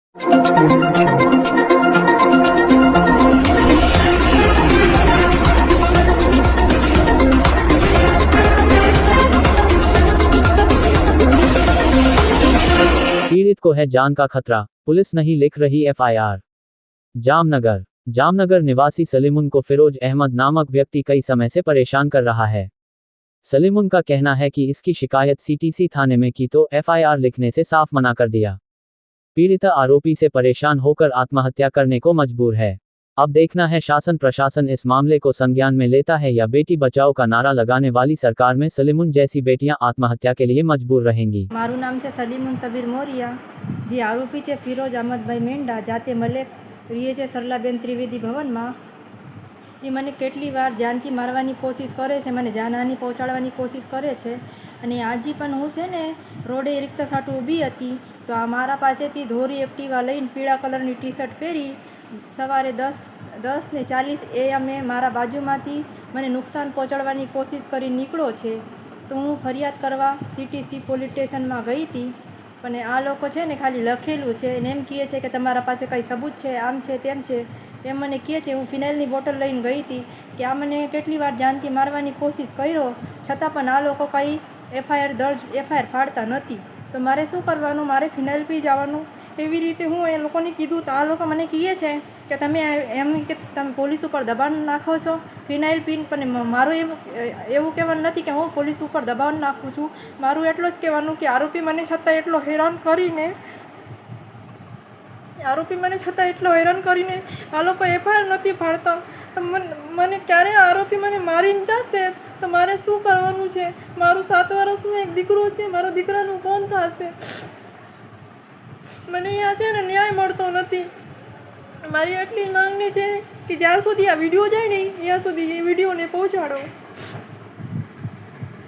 पीड़ित को है जान का खतरा, पुलिस नहीं लिख रही एफआईआर। जामनगर निवासी सलीमुन को फिरोज अहमद नामक व्यक्ति कई समय से परेशान कर रहा है। सलीमुन का कहना है कि इसकी शिकायत सीटीसी थाने में की तो एफआईआर लिखने से साफ मना कर दिया। पीड़िता आरोपी से परेशान होकर आत्महत्या करने को मजबूर है। अब देखना है शासन प्रशासन इस मामले को संज्ञान में लेता है या बेटी बचाओ का नारा लगाने वाली सरकार में सलीमुन जैसी बेटियां आत्महत्या के लिए मजबूर रहेंगी। मारू नाम है सलीमुन सबीर मोरिया, जे आरोपी है फिरोज अहमद भाई मेंढा, जाते मले रहे है सरलाबेन त्रिवेदी भवन में। ये मैंने केटली वार जानती मारवानी कोशिश करे छे, मैंने जानहानी पहोंचाडवानी कोशिश करे छे। अने आजी पण हूँ छे ने रोडे रिक्शा साटू ऊभी हती तो आ मारा पासेथी धोरी एक्टिवा लईने पीळा कलरनी टी शर्ट पहेरी सवारे 10:40 AM मारा बाजुमांथी मने नुकसान पहोंचाडवानी कोशिश करी निकळ्यो छे। तो हूँ फरियाद करवा सीटीसी पोलीस स्टेशन में गई थी, पण आ लोको छे ने खाली लखेलू छे ने एम कहे छे कि तमारा पासे कई सबूत छे, आम छे तेम छे एम मने कहे छे। हूँ फिनाइलनी बोटल लईने गई थी कि आ मने केटली वार जानती मारवानी कोशिश कर्यो छतां पण आ लोको कई एफआईआर फाड़ता नथी। तो मारे शुं करवानुं, मारे फिनाइल पी जवानुं। एवी रीते हूँ ए लोकोने कीधुं तो आ लोको मने कहे छे कि तमे एम के तमे पोलीस पर दबाण नाखो छो फिनाइल पीने, पण मारुं एवुं कहेवानुं नथी कि हूँ पोलीस पर दबाण नाखुं छुं। मारुं एटलुं ज कहेवानुं कि आरोपी मने छतां एटलो हैरान करीने आ लोको एफआईआर नथी फाड़ता। तो मने क्यारे आरोपी मने मारीने जशे तो मारे शुं करवानुं छे। मारुं 7 वर्षनो एक दीकरो छे, मारो दीकरानुं कोण थशे। मने अहींया छे ने न्याय मळतो नथी। मारी एटली मांगणी छे कि ज्यार सुधी आ विडियो जाय ने ત્યાં સુધી એ વિડીયોને પહોંચાડો।